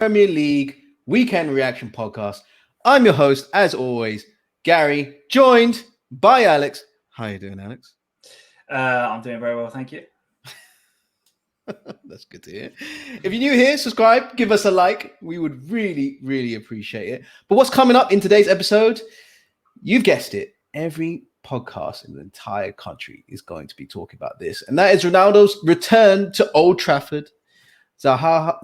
Premier League Weekend Reaction Podcast. I'm your host, as always, Gary, joined by Alex. How are you doing, Alex? I'm doing very well, thank you. That's good to hear. If you're new here, subscribe, give us a like. We would really, really appreciate it. But what's coming up in today's episode? You've guessed it. Every podcast in the entire country is going to be talking about this. And that is Ronaldo's return to Old Trafford. Zaha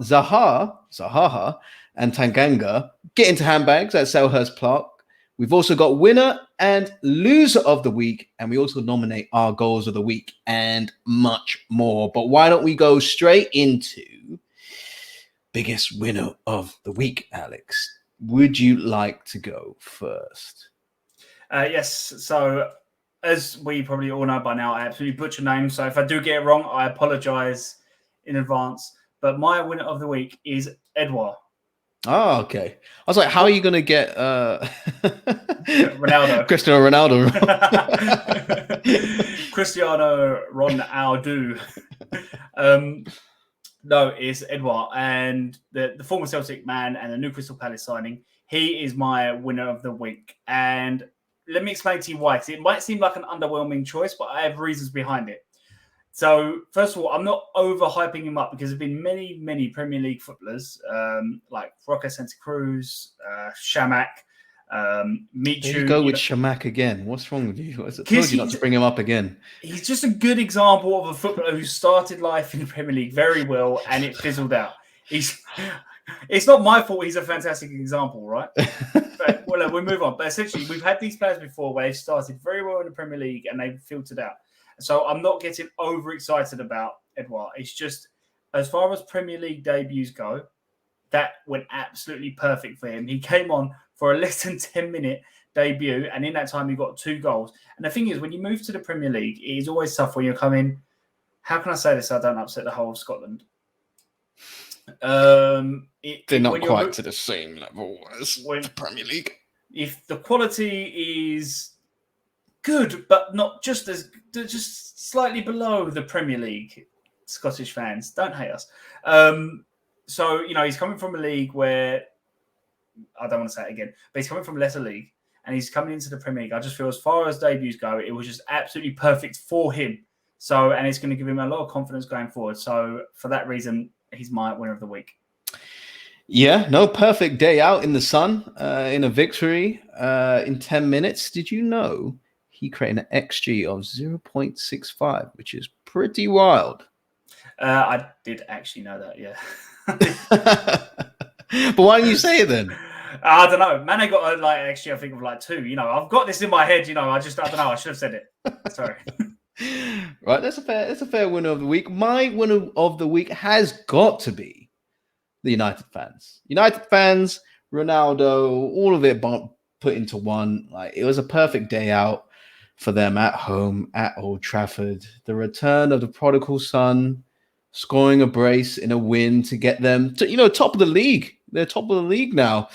and Tanganga get into handbags at Selhurst Park. We've also got winner and loser of the week, and we also nominate our goals of the week and much more. But why don't we go straight into biggest winner of the week, Alex? Would you like to go first? Yes. So, as we probably all know by now, I absolutely butcher names. So if I do get it wrong, I apologise in advance. But my winner of the week is Edouard. Oh, okay. I was like, how are you going to get Ronaldo? Cristiano Ronaldo. Cristiano Ronaldo. No, it's Edouard. And the former Celtic man and the new Crystal Palace signing, he is my winner of the week. And let me explain to you why. Because it might seem like an underwhelming choice, but I have reasons behind it. So, first of all, I'm not overhyping him up because there have been many Premier League footballers like Roque Santa Cruz, Shamak, Michu. There you go with Shamak again. What's wrong with you? I told you not to bring him up again. He's just a good example of a footballer who started life in the Premier League very well and it fizzled out. It's not my fault he's a fantastic example, right? But, well, we'll move on. But essentially, we've had these players before where they've started very well in the Premier League and they've filtered out. So I'm not getting overexcited about Edouard. It's just, as far as Premier League debuts go, that went absolutely perfect for him. He came on for a less than 10-minute debut, and in that time he got 2 goals. And the thing is, when you move to the Premier League, it is always tough when you're coming. How can I say this so I don't upset the whole of Scotland? They're not quite to the same level as the Premier League. If the quality is good, but not just slightly below the Premier League. Scottish fans, don't hate us. So, he's coming from a league where, I don't want to say it again, but he's coming from a lesser league and he's coming into the Premier League. I just feel as far as debuts go, it was just absolutely perfect for him. So, and it's going to give him a lot of confidence going forward. So, for that reason, he's my winner of the week. Yeah, no, perfect day out in the sun, in a victory in 10 minutes. Did you know he created an XG of 0.65, which is pretty wild. I did actually know that, yeah. But why don't you say it then? I don't know. Mane got a XG, I think, of 2. I've got this in my head. I don't know. I should have said it. Sorry. Right, that's a fair winner of the week. My winner of the week has got to be the United fans. United fans, Ronaldo, all of it put into one. It was a perfect day out for them at home at Old Trafford. The return of the prodigal son, scoring a brace in a win to get them to, top of the league. They're top of the league now.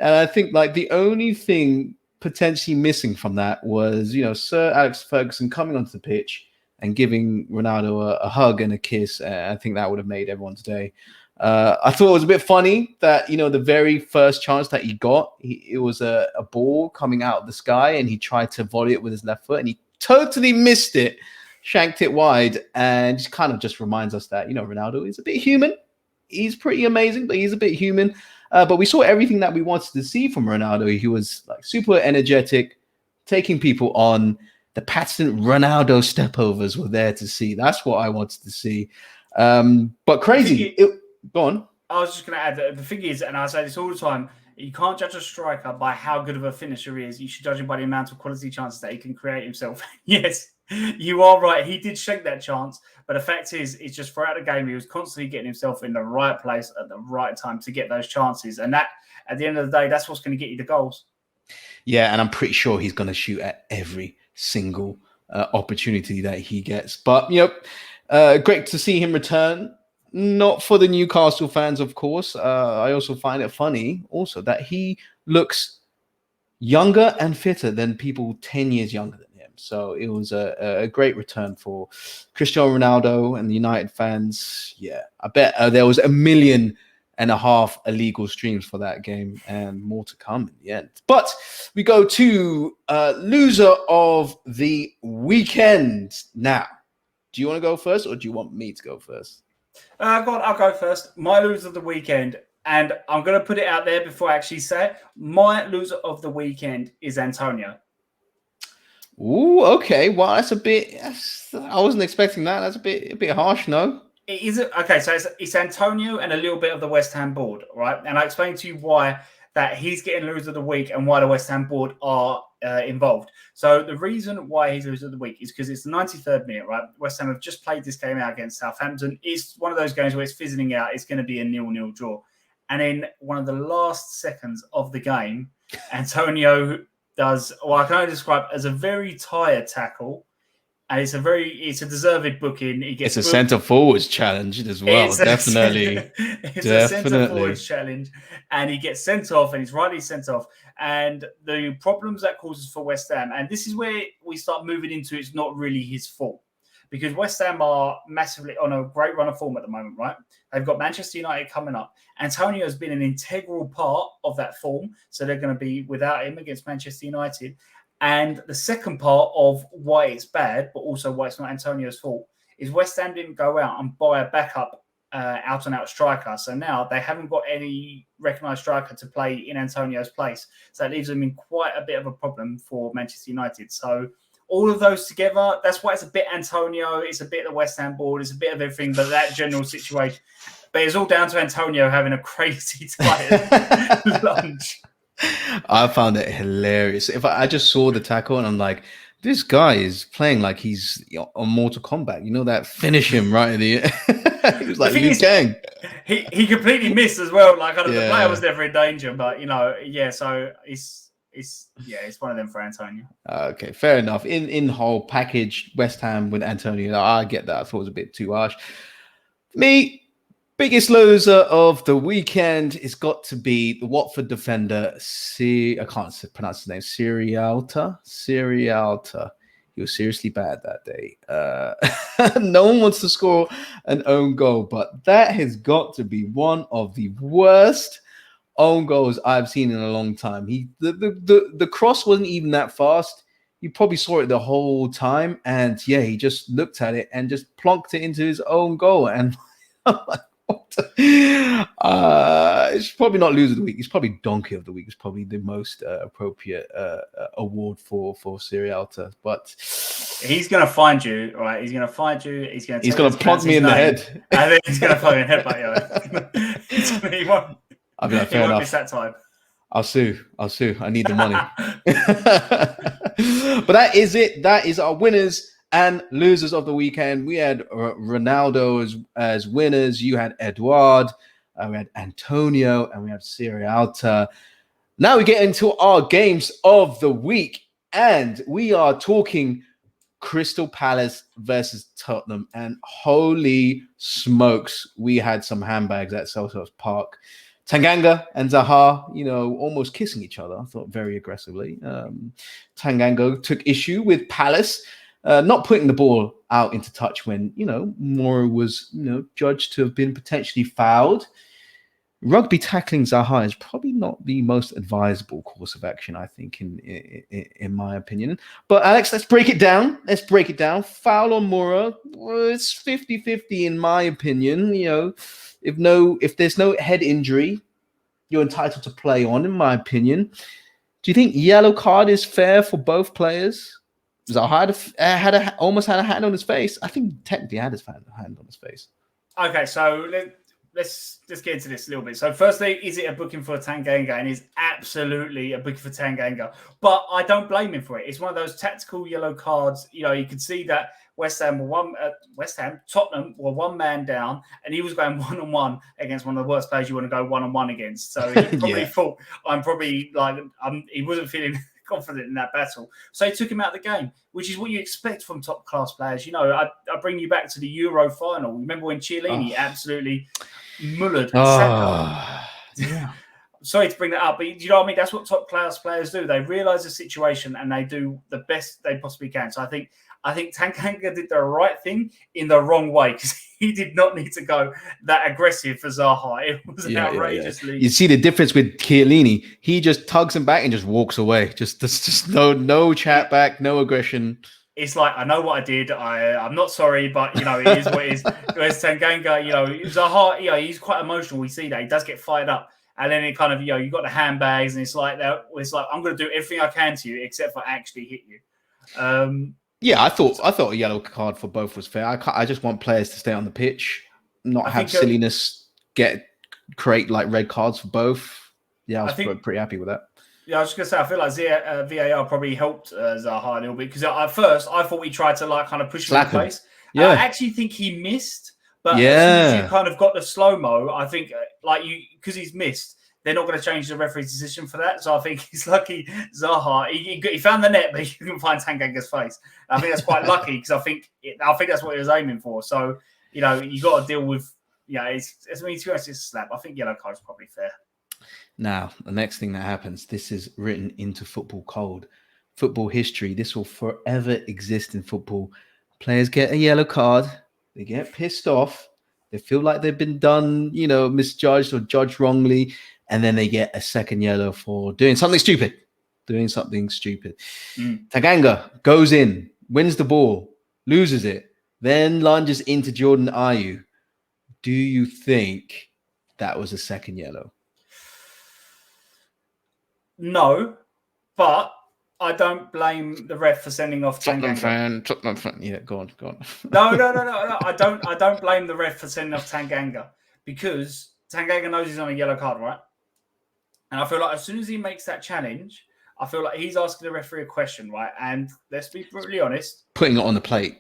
And I think the only thing potentially missing from that was, Sir Alex Ferguson coming onto the pitch and giving Ronaldo a hug and a kiss. I think that would have made everyone's day. I thought it was a bit funny that, the very first chance that he got, it was a ball coming out of the sky and he tried to volley it with his left foot and he totally missed it, shanked it wide, and just kind of just reminds us that, Ronaldo is a bit human. He's pretty amazing, but he's a bit human. But we saw everything that we wanted to see from Ronaldo. He was super energetic, taking people on. The patent Ronaldo stepovers were there to see. That's what I wanted to see. But crazy. Go on. I was just going to add that the thing is, and I say this all the time, you can't judge a striker by how good of a finisher he is. You should judge him by the amount of quality chances that he can create himself. Yes, you are right. He did shank that chance. But the fact is, it's just throughout the game, he was constantly getting himself in the right place at the right time to get those chances. And that, at the end of the day, that's what's going to get you the goals. Yeah, and I'm pretty sure he's going to shoot at every single opportunity that he gets. But, great to see him return. Not for the Newcastle fans, of course. I also find it funny also that he looks younger and fitter than people 10 years younger than him. So it was a great return for Cristiano Ronaldo and the United fans. Yeah, I bet there was a million and a half illegal streams for that game, and more to come in the end. But we go to loser of the weekend now. Do you want to go first, or do you want me to go first? I'll go first. My loser of the weekend, and I'm going to put it out there before I actually say it. My loser of the weekend is Antonio. Ooh, okay. Well, that's a bit. I wasn't expecting that. That's a bit harsh, no? It is okay. So it's Antonio and a little bit of the West Ham board, right? And I explained to you why that he's getting loser of the week and why the West Ham board are involved. So the reason why he's loser of the week is because it's the 93rd minute, right? West Ham have just played this game out against Southampton. It's one of those games where it's fizzling out. It's going to be a 0-0 draw. And in one of the last seconds of the game, Antonio does what I can only describe as a very tired tackle. And it's a deserved booking. It's a centre forwards challenge as well. It's definitely. A centre forwards challenge. And he gets sent off, and he's rightly sent off. And the problems that causes for West Ham, and this is where we start moving into it's not really his fault. Because West Ham are massively on a great run of form at the moment, right? They've got Manchester United coming up. Antonio has been an integral part of that form. So they're going to be without him against Manchester United. And the second part of why it's bad, but also why it's not Antonio's fault, is West Ham didn't go out and buy a backup out-and-out striker. So now they haven't got any recognised striker to play in Antonio's place. So that leaves them in quite a bit of a problem for Manchester United. So all of those together, that's why it's a bit Antonio, it's a bit the West Ham board, it's a bit of everything, but that general situation. But it's all down to Antonio having a crazy tired lunch. I found it hilarious. If I just saw the tackle and I'm like, this guy is playing like he's on Mortal Kombat. You know that finish him right in the he was like Liu Kang. He completely missed as well. Like the player was never in danger, but so it's one of them for Antonio. Okay, fair enough. In whole package, West Ham with Antonio, I get that. I thought it was a bit too harsh. Me, biggest loser of the weekend has got to be the Watford defender, I can't pronounce his name, Sirialta. He was seriously bad that day. No one wants to score an own goal, but that has got to be one of the worst own goals I've seen in a long time. The cross wasn't even that fast. You probably saw it the whole time, and he just looked at it and just plonked it into his own goal. And I'm like, it's probably not loser of the week. It's probably donkey of the week. It's probably the most appropriate award for Sirialta. But he's gonna find you, right? He's gonna find you. He's gonna plug me in the head. I think he's gonna plug me in the head. But he won't. I'll be like, fair enough. Miss that time. I'll sue. I need the money. But that is it. That is our winners and losers of the weekend. We had Ronaldo as winners. You had Eduard. We had Antonio, and we had Sirialta. Now we get into our games of the week, and we are talking Crystal Palace versus Tottenham. And holy smokes, we had some handbags at Selhurst Park. Tanganga and Zaha, almost kissing each other. I thought very aggressively. Tanganga took issue with Palace not putting the ball out into touch when, Mora was, judged to have been potentially fouled. Rugby tackling Zaha is probably not the most advisable course of action, I think, in my opinion. But Alex, let's break it down. Foul on Mora. Well, it's 50-50 in my opinion. If there's no head injury, you're entitled to play on, in my opinion. Do you think yellow card is fair for both players? Zaha almost had a hand on his face. I think technically had his hand on his face. Okay, so let's just get into this a little bit. So firstly, is it a booking for Tanganga? And it's absolutely a booking for Tanganga. But I don't blame him for it. It's one of those tactical yellow cards. You could see that Tottenham were one man down, and he was going one-on-one against one of the worst players you want to go one-on-one against. So he probably thought, he wasn't feeling confident in that battle. So he took him out of the game, which is what you expect from top-class players. I bring you back to the Euro final. Remember when Chiellini absolutely mullered Saka? Yeah. Sorry to bring that up, but you know what I mean? That's what top-class players do. They realise the situation and they do the best they possibly can. So I think Tanganga did the right thing in the wrong way, because he did not need to go that aggressive for Zaha. It was outrageously. You see the difference with Chiellini. He just tugs him back and just walks away. Just no chat back, no aggression. It's like, I know what I did. I'm not sorry, but it is what it is. Whereas Tanganga, Zaha, he's quite emotional. We see that he does get fired up, and then it kind of, you got the handbags, and it's like that. It's like, I'm going to do everything I can to you, except for actually hit you. I thought a yellow card for both was fair. I just want players to stay on the pitch, not have silliness, create like red cards for both. Yeah, I was pretty happy with that. Yeah, I was just gonna say, I feel like VAR probably helped Zaha a little bit, because at first I thought he tried to like kind of push him in the face. Yeah, I actually think he missed, but as soon as you kind of got the slow mo, I think because he's missed, they're not going to change the referee's decision for that. So I think he's lucky. Zaha, he found the net, but he couldn't find Tanganga's face. I think that's quite lucky, because I think that's what he was aiming for. So you got to deal with. Yeah, to be honest, it's a slap. I think yellow card's probably fair. Now, the next thing that happens, this is written into football code, football history. This will forever exist in football. Players get a yellow card. They get pissed off. They feel like they've been done, misjudged or judged wrongly. And then they get a second yellow for doing something stupid. Tanganga goes in, wins the ball, loses it, then lunges into Jordan Ayew. Do you think that was a second yellow? No, but I don't blame the ref for sending off Tanganga. Tottenham fan. Yeah, go on. No. I don't blame the ref for sending off Tanganga, because Tanganga knows he's on a yellow card, right? And I feel like as soon as he makes that challenge, I feel like he's asking the referee a question, right? And let's be brutally honest, putting it on the plate.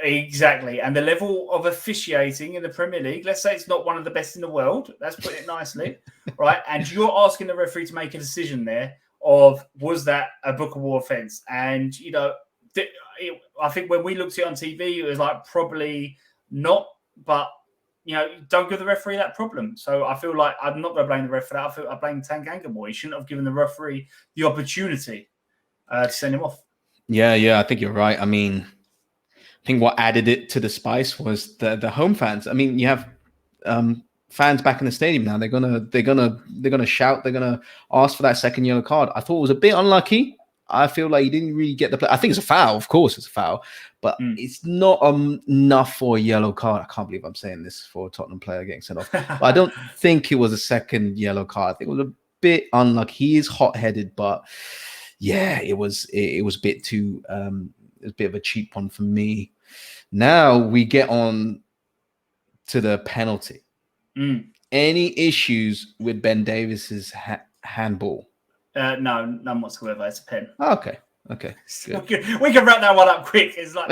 Exactly. And the level of officiating in the Premier League, let's say it's not one of the best in the world. Let's put it nicely, right? And you're asking the referee to make a decision there of, was that a bookable offence? And, I think when we looked at it on TV, it was like probably not, but, don't give the referee that problem. So I feel like I'm not going to blame the ref for that. I blame Tanganga more. He shouldn't have given the referee the opportunity to send him off. Yeah, I think you're right. I mean, I think what added it to the spice was the home fans. I mean, you have fans back in the stadium now. They're gonna shout. They're gonna ask for that second yellow card. I thought it was a bit unlucky. I feel like he didn't really get the play. I think it's a foul. Of course, it's a foul, but it's not enough for a yellow card. I can't believe I'm saying this for a Tottenham player getting sent off. But I don't think it was a second yellow card. I think it was a bit unlucky. He is hot-headed, but yeah, it was a bit too. It was a bit of a cheap one for me. Now we get on to the penalty. Any issues with Ben Davis's handball? No, none whatsoever. It's a pen. Okay. We can wrap that one up quick. It's like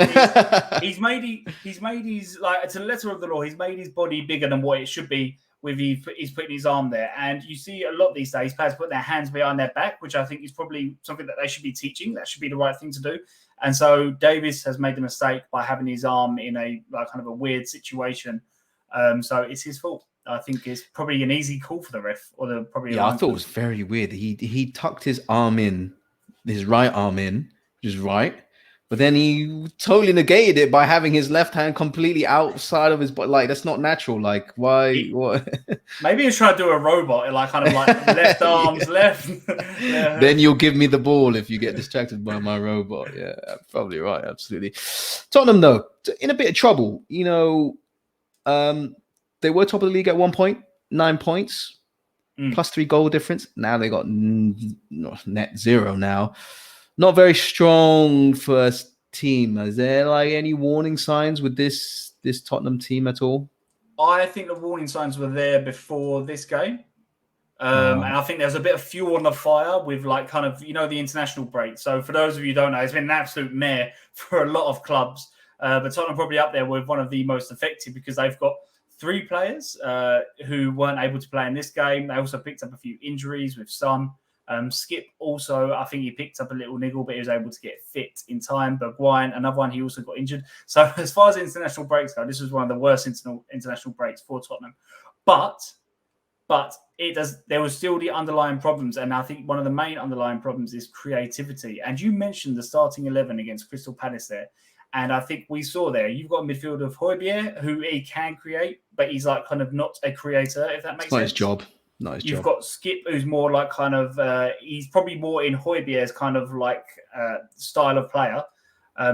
he's made his like, to the letter of the law, he's made his body bigger than what it should be. He's putting his arm there, and you see a lot these days players put their hands behind their back, which I think is probably something that they should be teaching. That should be the right thing to do. And so Davis has made the mistake by having his arm in a kind of a weird situation. So it's his fault. I think it's probably an easy call for the ref, I thought it was very weird. He tucked his arm in, his right arm in, which is right. But then he totally negated it by having his left hand completely outside of his body. Like, that's not natural. Like, why? What? Maybe he's trying to do a robot, like kind of like left arms, left. Yeah. Then you'll give me the ball if you get distracted by my robot. Yeah, probably right. Absolutely. Tottenham, though, in a bit of trouble. They were top of the league at 1 point, 9 points, plus 3 goal difference. Now they got net 0 now. Not very strong first team. Is there like any warning signs with this Tottenham team at all? I think the warning signs were there before this game. And I think there's a bit of fuel on the fire with like kind of, the international break. So for those of you who don't know, it's been an absolute mare for a lot of clubs. But Tottenham probably up there with one of the most affected, because they've got 3 players who weren't able to play in this game. They also picked up a few injuries with Son. Skip also, I think he picked up a little niggle, but he was able to get fit in time. Bergwijn, another one, he also got injured. So as far as international breaks go, this was one of the worst international breaks for Tottenham. But there was still the underlying problems. And I think one of the main underlying problems is creativity. And you mentioned the starting 11 against Crystal Palace there. And I think we saw there, you've got a midfield of Højbjerg, who he can create, but he's like kind of not a creator, if that makes It's not sense. his job. Not his You've job. got Skip, who's more like kind of, he's probably more in Højbjerg's kind of like style of player.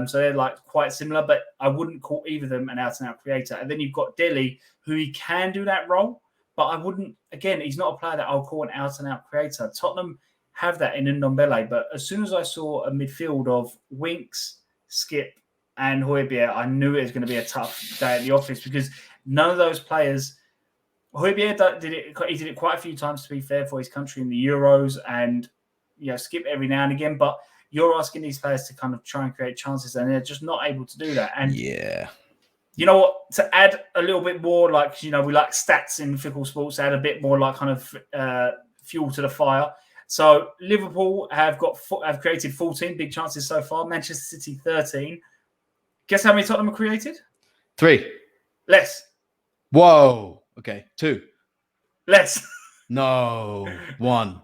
So they're like quite similar, but I wouldn't call either of them an out-and-out creator. And then you've got Dele, who he can do that role, but I wouldn't, again, he's not a player that I'll call an out-and-out creator. Tottenham have that in Ndombele, but as soon as I saw a midfield of Winks, Skip, and Højbjerg, I knew it was going to be a tough day at the office because none of those players. Højbjerg did it. He did it quite a few times, to be fair, for his country in the Euros, and Skip every now and again. But you're asking these players to kind of try and create chances, and they're just not able to do that. And you know what? To add a little bit more, like we like stats in Fickle Sports, add a bit more like kind of fuel to the fire. So Liverpool have created 14 big chances so far. Manchester City 13. Guess how many Tottenham have created? 3. Less. Whoa. Okay. 2. Less. No. 1.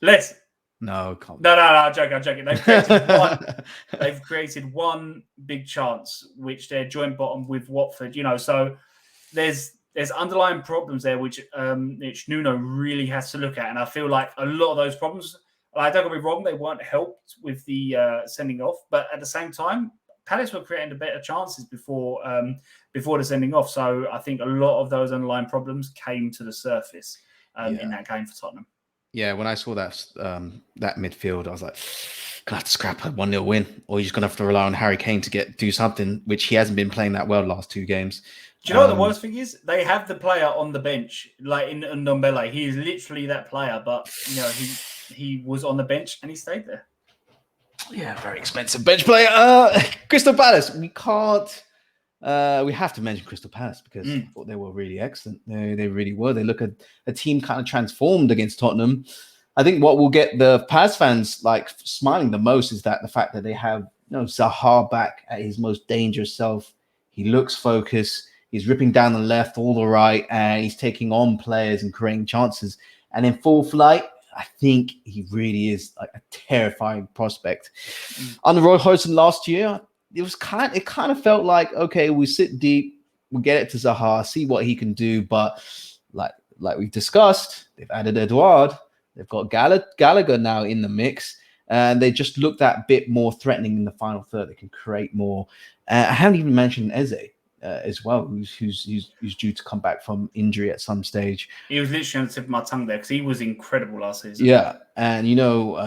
Less. No. Can't. No. I'm joking. They've created one. They've created one big chance, which they're joint bottom with Watford. So there's underlying problems there, which Nuno really has to look at, and I feel like a lot of those problems. Don't get me wrong, they weren't helped with the sending off, but at the same time, Palace were creating the better chances before the sending off. So I think a lot of those underlying problems came to the surface in that game for Tottenham. Yeah, when I saw that midfield, I was like, gonna have to scrap a 1-0 win, or you're just gonna have to rely on Harry Kane to do something, which he hasn't been playing that well the last 2 games. Do you know what the worst thing is? They have the player on the bench, like in Ndombele. He is literally that player, but he was on the bench and he stayed there. Yeah, very expensive bench player. Crystal Palace. We can't. We have to mention Crystal Palace because I thought they were really excellent. They really were. They look at a team kind of transformed against Tottenham. I think what will get the Palace fans like smiling the most is that the fact that they have Zaha back at his most dangerous self. He looks focused. He's ripping down the left, all the right, and he's taking on players and creating chances. And in full flight, I think he really is like a terrifying prospect. Under Roy Hodgson last year, it kind of felt like, okay, we sit deep, we get it to Zaha, see what he can do. But like we discussed, they've added Edouard, they've got Gallagher now in the mix, and they just looked that bit more threatening in the final third. They can create more. I haven't even mentioned Eze. As well, who's due to come back from injury at some stage. He was literally on the tip of my tongue there because he was incredible last season. Yeah, and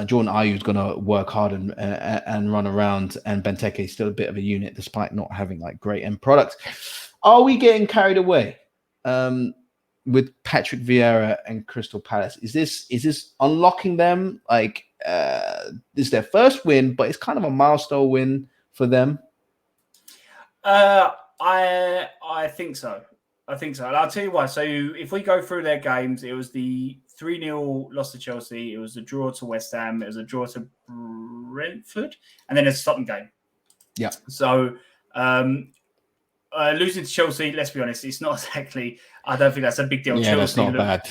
Jordan Ayew's going to work hard and run around, and Benteke is still a bit of a unit despite not having like great end product. Are we getting carried away with Patrick Vieira and Crystal Palace? Is this unlocking them? Like, this is their first win, but it's kind of a milestone win for them. I think so. And I'll tell you why. So if we go through their games, it was the 3-0 loss to Chelsea. It was a draw to West Ham. It was a draw to Brentford. And then it's a Tottenham game. Yeah. So losing to Chelsea, let's be honest, it's not exactly, I don't think that's a big deal. Yeah, Chelsea that's not bad.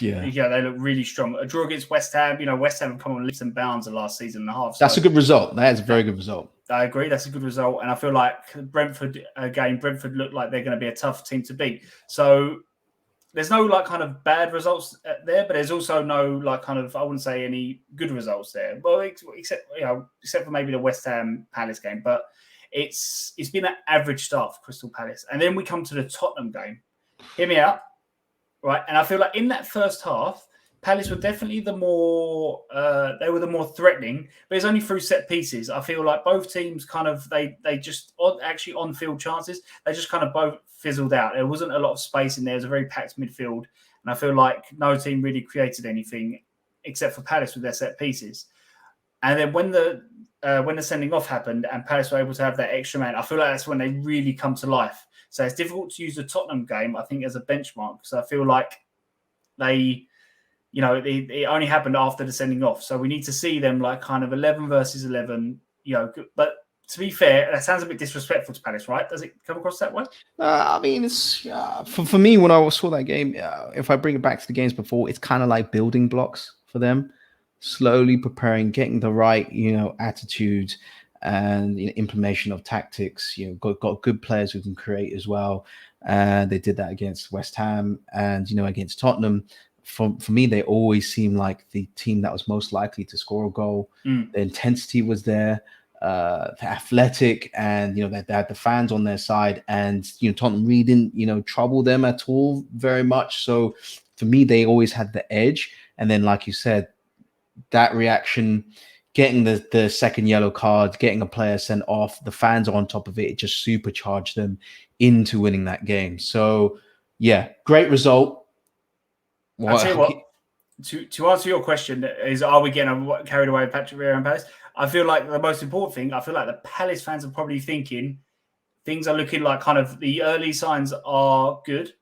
Yeah, they look really strong. A draw against West Ham, West Ham have come on leaps and bounds the last season and a half. That's a good result. That is a very good result. I agree. That's a good result. And I feel like Brentford look like they're going to be a tough team to beat. So there's no like kind of bad results there, but there's also no like kind of, I wouldn't say any good results there. Well, except for maybe the West Ham Palace game, but it's been an average start for Crystal Palace. And then we come to the Tottenham game. Hear me out. Right. And I feel like in that first half, Palace were definitely the more threatening, but it's only through set pieces. I feel like both teams kind of they just actually on field chances, they just kind of both fizzled out. There wasn't a lot of space in there. It was a very packed midfield, and I feel like no team really created anything except for Palace with their set pieces. And then when the sending off happened and Palace were able to have that extra man, I feel like that's when they really come to life. So it's difficult to use the Tottenham game, I think, as a benchmark because I feel like it only happened after the sending off. So we need to see them like kind of 11 versus 11, but to be fair, that sounds a bit disrespectful to Palace, right? Does it come across that way? I mean, it's for me, when I saw that game, if I bring it back to the games before, it's kind of like building blocks for them, slowly preparing, getting the right, attitude, and implementation of tactics. Got good players who can create as well. And they did that against West Ham and against Tottenham. For me, they always seem like the team that was most likely to score a goal. The intensity was there, the athletic, and they had the fans on their side. And Tottenham really didn't trouble them at all very much. So for me, they always had the edge. And then, like you said, that reaction, getting the second yellow card, getting a player sent off, the fans are on top of it. It just supercharged them into winning that game. So yeah, great result. I'll tell you what, to answer your question is, are we getting carried away with Patrick Vieira and Palace? I feel like the most important thing, I feel like the Palace fans are probably thinking things are looking like kind of the early signs are good.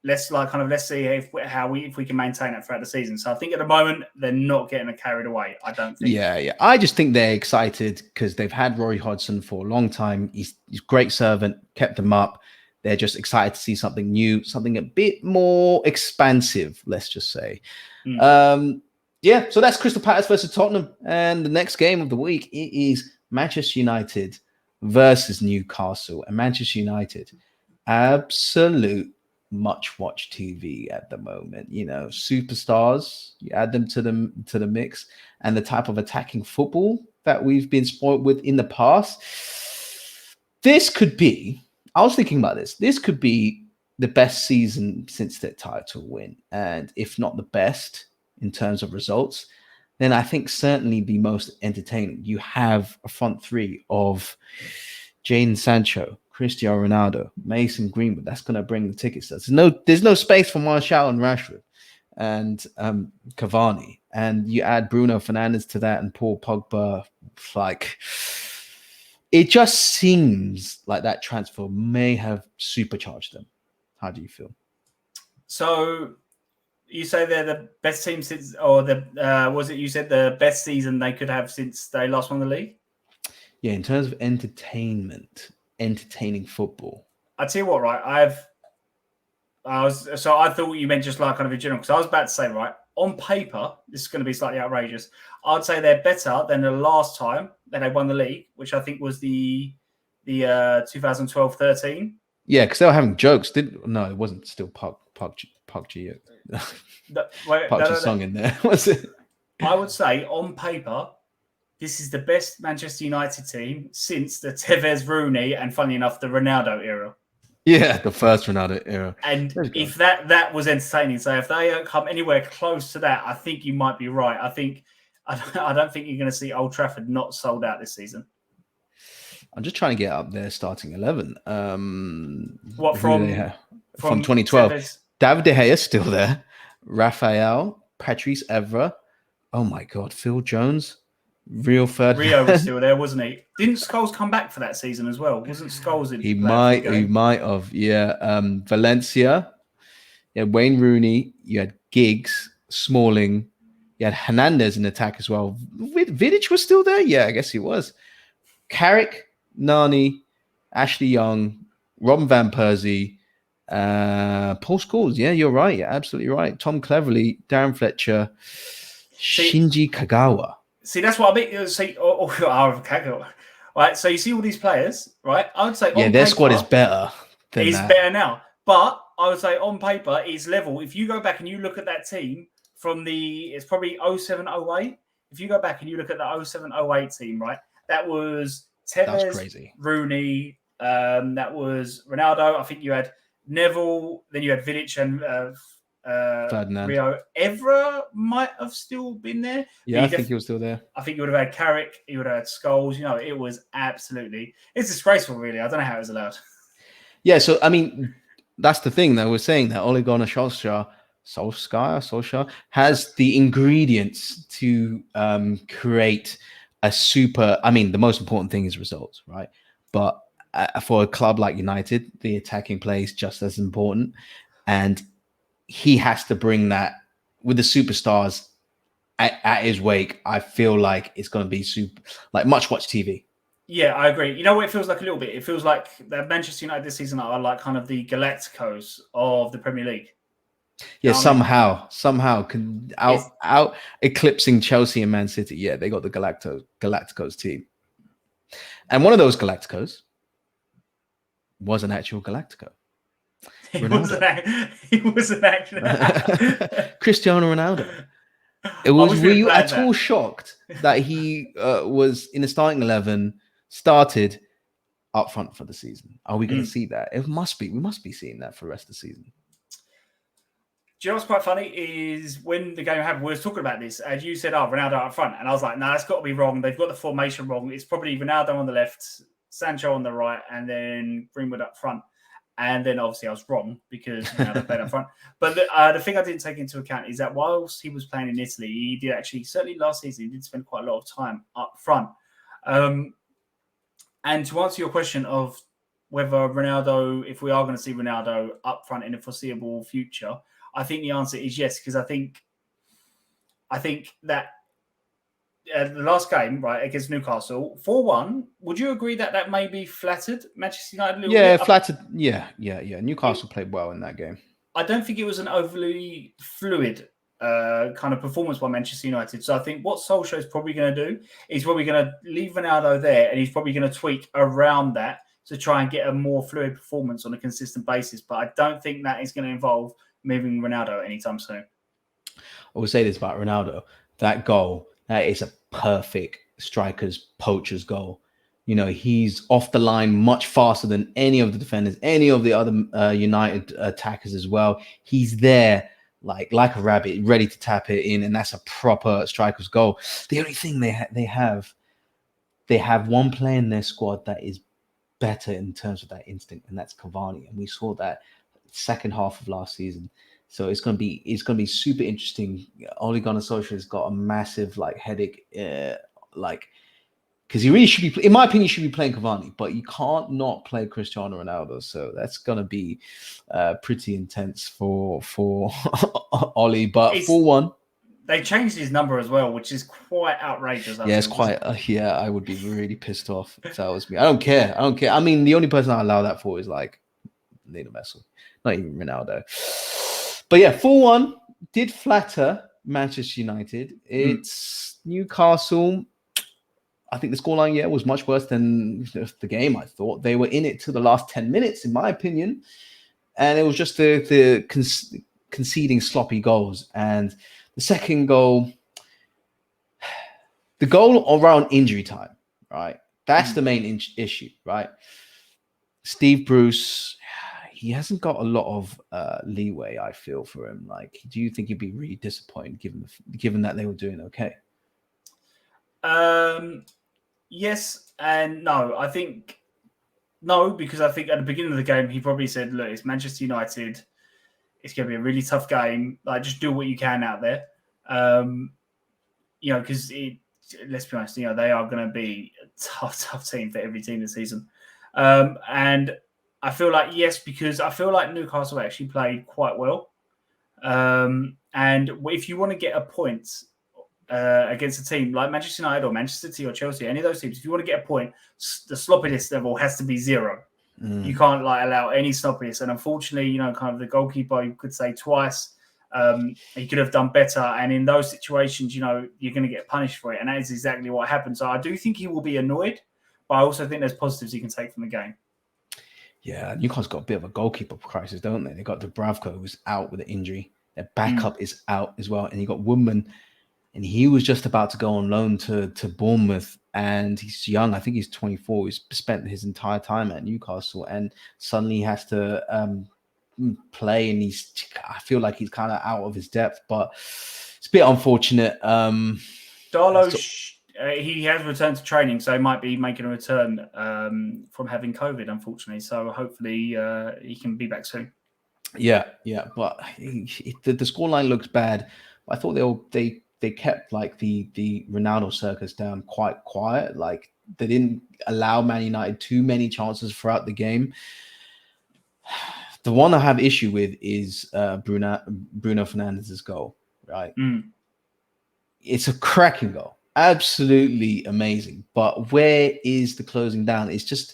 Let's see if we can maintain it throughout the season. So I think at the moment they're not getting carried away. I don't think. Yeah. I just think they're excited because they've had Rory Hodgson for a long time. He's a great servant, kept them up. They're just excited to see something new, something a bit more expansive, let's just say. Yeah, so that's Crystal Palace versus Tottenham. And the next game of the week, it is Manchester United versus Newcastle. And Manchester United, absolute much-watch TV at the moment. Superstars, you add them to the mix, and the type of attacking football that we've been spoiled with in the past. This could be... I was thinking about this. This could be the best season since their title win. And if not the best in terms of results, then I think certainly the most entertaining. You have a front three of Jadon Sancho, Cristiano Ronaldo, Mason Greenwood. That's going to bring the tickets. There's no space for Martial and Rashford and Cavani. And you add Bruno Fernandes to that and Paul Pogba. It just seems like that transfer may have supercharged them. How do you feel? So you say they're the best team since, or you said the best season they could have since they last won the league? Yeah, in terms of entertaining football. I tell you what, right? I thought you meant just like kind of in general, because I was about to say, right, on paper, this is going to be slightly outrageous. I'd say they're better than the last time that they won the league, which I think was the 2012-13. Yeah, because they were having jokes. No, it wasn't still Park Ji. Park Ji song in there. Was it? I would say on paper, this is the best Manchester United team since the Tevez, Rooney, and funny enough, the Ronaldo era. Yeah, the first Ronaldo era. And if that was entertaining, so if they don't come anywhere close to that, I think you might be right. I don't think you're going to see Old Trafford not sold out this season. I'm just trying to get up their starting 11. What from 2012? Tevez? David De Gea is still there. Raphael, Patrice Evra. Oh my God, Phil Jones, Rio Ferdinand. Rio was still there, wasn't he? Didn't Scholes come back for that season as well? Wasn't Scholes in? He might have. Yeah. Valencia. You had Wayne Rooney. You had Giggs, Smalling. You had Hernandez in attack as well. Vidic was still there. Yeah, I guess he was. Carrick, Nani, Ashley Young, Robin van Persie, Paul Scholes. Yeah, you're right. You're absolutely right. Tom Cleverley, Darren Fletcher, Shinji Kagawa. See, that's what I mean. Kagawa. Right. So you see all these players, right? I would say their squad is better. Better now. But I would say on paper, it's level. If you go back and you look at that team from it's probably 07-08. If you go back and you look at the 07-08 team, right? That was Tevez, Rooney, that was Ronaldo. I think you had Neville, then you had Vidic and Ferdinand. Rio. Evra might have still been there. Yeah, I think he was still there. I think you would have had Carrick, you would have had Scholes. It was it's disgraceful, really. I don't know how it was allowed. Yeah, so I mean, that's the thing that we're saying, that Ole Gunnar Solskjaer has the ingredients to create a super. I mean, the most important thing is results, right? But for a club like United, the attacking play is just as important, and he has to bring that with the superstars at his wake. I feel like it's going to be much watch TV. Yeah, I agree. You know what it feels like a little bit? It feels like the Manchester United this season are like kind of the Galacticos of the Premier League. Yeah, somehow can out eclipsing Chelsea and Man City. Yeah, they got the Galacticos team. And one of those Galacticos was an actual Galactico. He was an actually Cristiano Ronaldo. Were you at all shocked that he was in the starting 11, started up front for the season? Are we going to see that? It must be. We must be seeing that for the rest of the season. Do you know what's quite funny is when the game happened, we were talking about this, and you said, Ronaldo up front. And I was like, no, that's got to be wrong. They've got the formation wrong. It's probably Ronaldo on the left, Sancho on the right, and then Greenwood up front. And then obviously I was wrong because Ronaldo played up front. But the thing I didn't take into account is that whilst he was playing in Italy, he did actually, certainly last season, he did spend quite a lot of time up front. And to answer your question of whether Ronaldo, if we are going to see Ronaldo up front in the foreseeable future, I think the answer is yes, because I think that the last game, right, against Newcastle, 4-1, would you agree that maybe flattered Manchester United a little bit? Flattered. Yeah. Newcastle played well in that game. I don't think it was an overly fluid kind of performance by Manchester United. So I think what Solskjaer is probably going to do is probably going to leave Ronaldo there, and he's probably going to tweak around that to try and get a more fluid performance on a consistent basis. But I don't think that is going to involve moving Ronaldo anytime soon. I will say this about Ronaldo. That goal, that is a perfect striker's poacher's goal. You know, he's off the line much faster than any of the defenders, any of the other United attackers as well. He's there like a rabbit, ready to tap it in, and that's a proper striker's goal. The only thing they have one player in their squad that is better in terms of that instinct, and that's Cavani. And we saw that second half of last season. So it's gonna be super interesting. Ole Gunnar Solskjaer has got a massive headache, because he really should be, in my opinion, should be playing Cavani, but you can't not play Cristiano Ronaldo. So that's gonna be pretty intense for Ole. But 4-1. They changed his number as well, which is quite outrageous. Yeah, it's quite. I would be really pissed off if that was me. I don't care. I mean, the only person I allow that for is Lionel Messi, not even Ronaldo. But yeah, 4-1 did flatter Manchester United. It's Newcastle. I think the scoreline, was much worse than the game. I thought they were in it to the last 10 minutes, in my opinion. And it was just the conceding sloppy goals. And the second goal, the goal around injury time, right? That's the main issue, right? Steve Bruce, he hasn't got a lot of leeway, I feel, for him. Do you think he'd be really disappointed given that they were doing okay? Yes and no. I think no, because I think at the beginning of the game, he probably said, look, it's Manchester United. It's going to be a really tough game. Just do what you can out there. Because let's be honest, they are going to be a tough team for every team this season. And I feel yes, because I feel like Newcastle actually played quite well. And if you want to get a point against a team like Manchester United or Manchester City or Chelsea, any of those teams, if you want to get a point, the sloppiness level has to be 0. You can't allow any sloppiness. And unfortunately, kind of the goalkeeper, you could say twice, he could have done better. And in those situations, you're going to get punished for it. And that is exactly what happened. So I do think he will be annoyed, but I also think there's positives he can take from the game. Yeah, Newcastle's got a bit of a goalkeeper crisis, don't they? They got Dubravka, who's out with an injury. Their backup is out as well. And you got Woodman, and he was just about to go on loan to Bournemouth. And he's young. I think he's 24. He's spent his entire time at Newcastle. And suddenly he has to play. And I feel like he's kind of out of his depth. But it's a bit unfortunate. Darlow, he has returned to training, so he might be making a return from having COVID, unfortunately. So hopefully he can be back soon. Yeah. But the scoreline looks bad. I thought they kept the Ronaldo circus down quite quiet. They didn't allow Man United too many chances throughout the game. The one I have issue with is Bruno Fernandes's goal, right? It's a cracking goal. Absolutely amazing. But where is the closing down? It's just,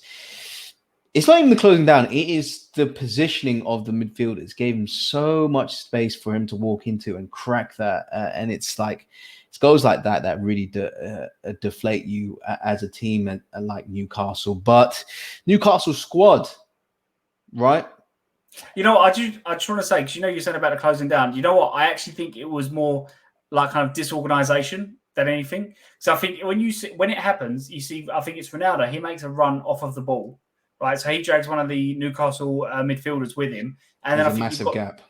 It's not even the closing down. It is the positioning of the midfielders gave him so much space for him to walk into and crack that. And it's like it's goals like that that really deflate you as a team and like Newcastle. But Newcastle squad, right? You know, I just want to say, because you said about the closing down. You know what? I actually think it was more like kind of disorganization than anything. So I think when it happens, you see, I think it's Ronaldo. He makes a run off of the ball, right? So he drags one of the Newcastle midfielders with him, and then There's I a think massive gap.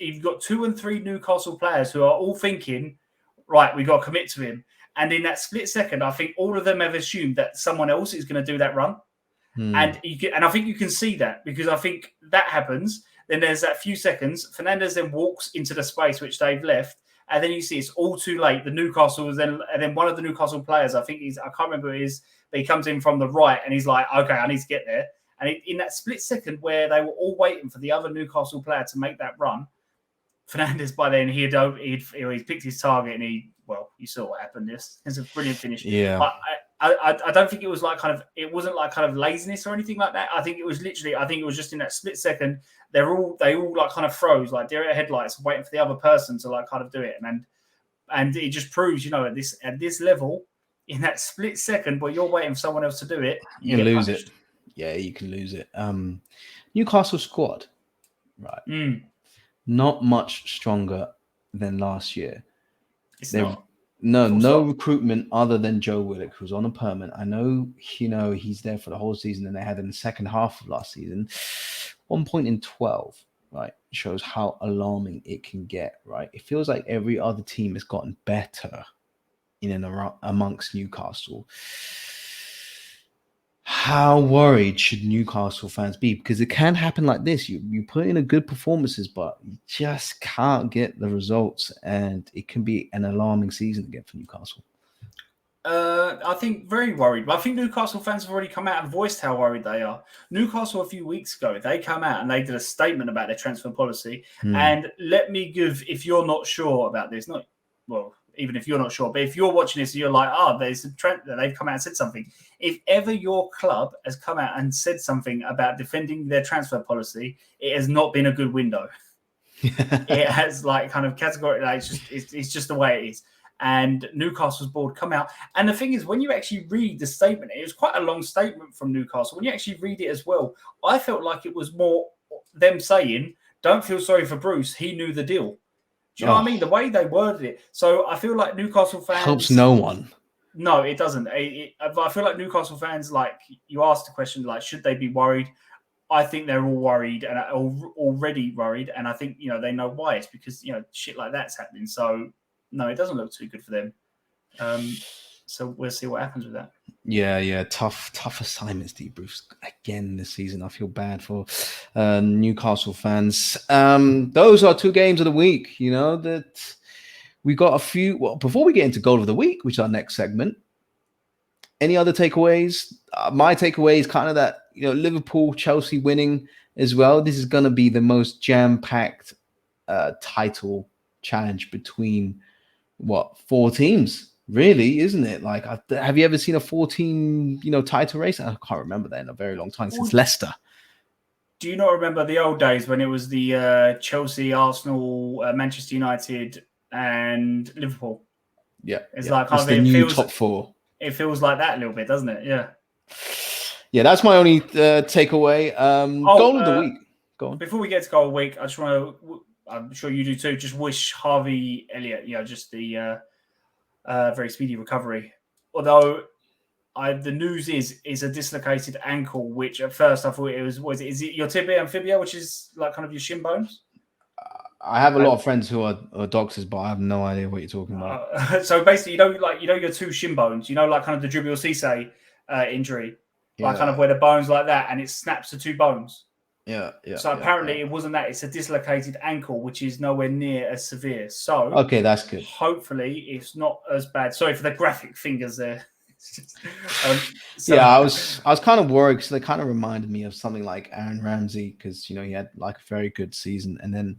you've got 2 and 3 Newcastle players who are all thinking, right, we got to commit to him. And in that split second, I think all of them have assumed that someone else is going to do that run. And I think you can see that, because I think that happens. Then there's that few seconds. Fernandes then walks into the space which they've left, and then you see it's all too late. The Newcastle was then, and then one of the Newcastle players, I can't remember who it is, but he comes in from the right, and he's like, okay, I need to get there. And in that split second where they were all waiting for the other Newcastle player to make that run, Fernandes by then he'd picked his target, and you saw what happened. It's a brilliant finish. Yeah. But I don't think it was it wasn't like kind of laziness or anything like that. I think it was just in that split second, they all like kind of froze, like deer at headlights, waiting for the other person to like kind of do it. And it just proves, at this level, in that split second where you're waiting for someone else to do it, you lose punished. It. Yeah, you can lose it. Newcastle squad, right? Not much stronger than last year. It's not. No recruitment other than Joe Willock, who's on a permit. I know, he's there for the whole season, and they had in the second half of last season 1 point in 12, right? Shows how alarming it can get, right? It feels like every other team has gotten better in and around amongst Newcastle. How worried should Newcastle fans be? Because it can happen like this. You put in a good performances, but you just can't get the results, and it can be an alarming season again for Newcastle. I think very worried. But I think Newcastle fans have already come out and voiced how worried they are. Newcastle a few weeks ago, they come out and they did a statement about their transfer policy. And let me give, if you're not sure about this, even if you're not sure, but if you're watching this and you're like, there's a trend that they've come out and said something. If ever your club has come out and said something about defending their transfer policy, it has not been a good window. It has kind of categorically, it's just the way it is. And Newcastle's board come out. And the thing is, when you actually read the statement, it was quite a long statement from Newcastle. When you actually read it as well, I felt like it was more them saying, don't feel sorry for Bruce. He knew the deal. Do you know what I mean? The way they worded it. So I feel like Newcastle fans... Helps no one. No, it doesn't. I feel like Newcastle fans, you asked the question, should they be worried? I think they're all worried and are already worried. And I think, they know why. It's because, shit like that's happening. So, no, it doesn't look too good for them. So we'll see what happens with that. Yeah. Tough assignments, D. Bruce. Again this season, I feel bad for Newcastle fans. Those are 2 games of the week. That we got a few. Well, before we get into goal of the week, which is our next segment, any other takeaways? My takeaway is kind of that Liverpool, Chelsea winning as well. This is going to be the most jam-packed title challenge between 4 teams. Really, isn't it? Have you ever seen a 4-team, title race? I can't remember that in a very long time, since Leicester. Do you not remember the old days when it was the Chelsea, Arsenal, Manchester United, and Liverpool? Yeah, it's the new top 4. It feels like that a little bit, doesn't it? Yeah. That's my only takeaway. Goal of the week. Go on. Before we get to goal of the week, I just want to. I'm sure you do too. Just wish Harvey Elliott, just the. Very speedy recovery. Although the news is a dislocated ankle, which at first I thought it was is it your tibia and fibia, which is kind of your shin bones? I have a lot of friends who are doctors, but I have no idea what you're talking about. So basically, your 2 shin bones, kind of the Dribble Cisse injury, kind of where the bones like that, and it snaps the 2 bones. Yeah. So apparently it wasn't that. It's a dislocated ankle, which is nowhere near as severe. So okay, that's good. Hopefully it's not as bad. Sorry for the graphic fingers there. I was kind of worried because they kind of reminded me of something like Aaron Ramsey, because he had a very good season, and then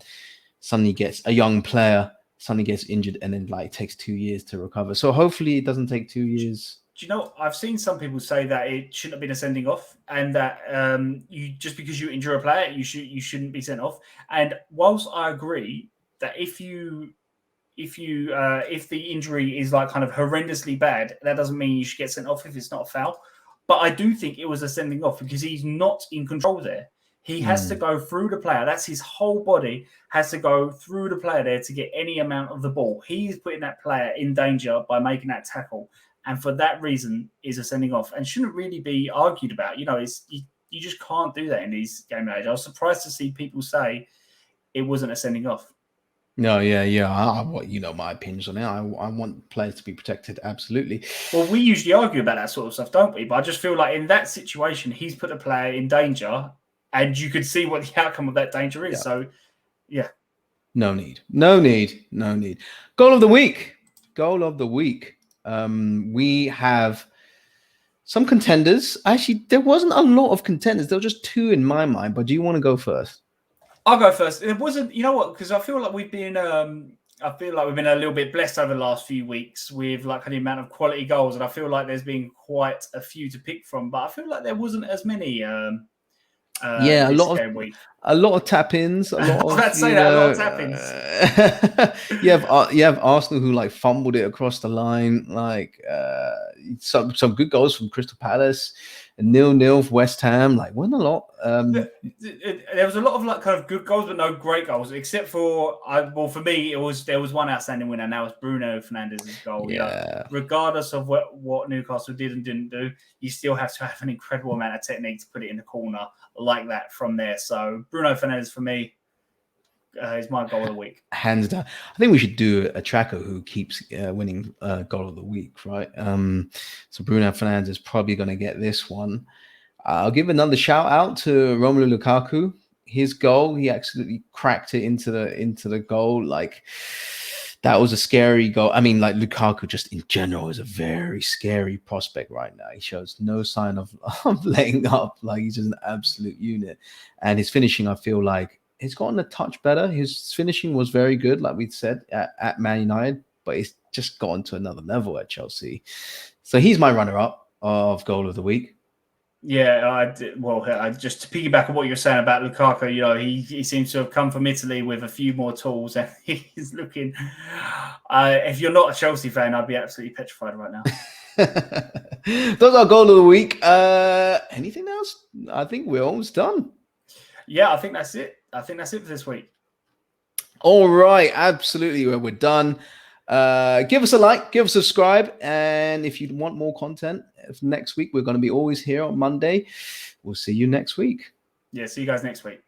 suddenly gets a young player, suddenly gets injured, and then it takes 2 years to recover. So hopefully it doesn't take 2 years. you know? I've seen some people say that it shouldn't have been a sending off, and that you just because you injure a player, you shouldn't be sent off. And whilst I agree that if the injury is like kind of horrendously bad, that doesn't mean you should get sent off if it's not a foul. But I do think it was a sending off because he's not in control there. He has to go through the player. That's his whole body has to go through the player there to get any amount of the ball. He's putting that player in danger by making that tackle. And for that reason is a sending off and shouldn't really be argued about. You know, you just can't do that in these game age. I was surprised to see people say it wasn't a sending off. No, yeah. My opinions on it. I want players to be protected. Absolutely. Well, we usually argue about that sort of stuff, don't we? But I just feel like in that situation, he's put a player in danger, and you could see what the outcome of that danger is. Yeah. So, yeah. No need. Goal of the week. We have some contenders. Actually, there wasn't a lot of contenders. There were just two in my mind. But do you want to go first? I'll go first. It wasn't, you know what? Because I feel like we've been a little bit blessed over the last few weeks with like the amount of quality goals, and I feel like there's been quite a few to pick from. But I feel like there wasn't as many. A lot of tap-ins. A lot of tap-ins. You have Arsenal who like fumbled it across the line. Like some good goals from Crystal Palace. 0-0 for West Ham, like wasn't a lot. There was a lot of like kind of good goals, but no great goals. Except for, for me, there was one outstanding winner, and that was Bruno Fernandes's goal. Yeah. You know, regardless of what Newcastle did and didn't do, you still have to have an incredible amount of technique to put it in the corner like that from there. So Bruno Fernandes for me is my goal of the week. Hands down. I think we should do a tracker who keeps winning goal of the week, right? So Bruno Fernandes is probably going to get this one. I'll give another shout out to Romelu Lukaku. His goal, he absolutely cracked it into the goal. Like that was a scary goal. I mean, like Lukaku just in general is a very scary prospect right now. He shows no sign of letting up. Like he's just an absolute unit. And his finishing, I feel like, he's gotten a touch better. His finishing was very good, like we said, at Man United, but it's just gone to another level at Chelsea. So he's my runner-up of goal of the week. Yeah, just to piggyback on what you're saying about Lukaku, you know, he seems to have come from Italy with a few more tools, and he's looking. If you're not a Chelsea fan, I'd be absolutely petrified right now. Those are goal of the week. Anything else? I think we're almost done. Yeah, I think that's it. I think that's it for this week. All right, absolutely. We're done. Give us a like, give us a subscribe, and if you want more content next week, we're going to be always here on Monday. We'll see you next week. Yeah, see you guys next week.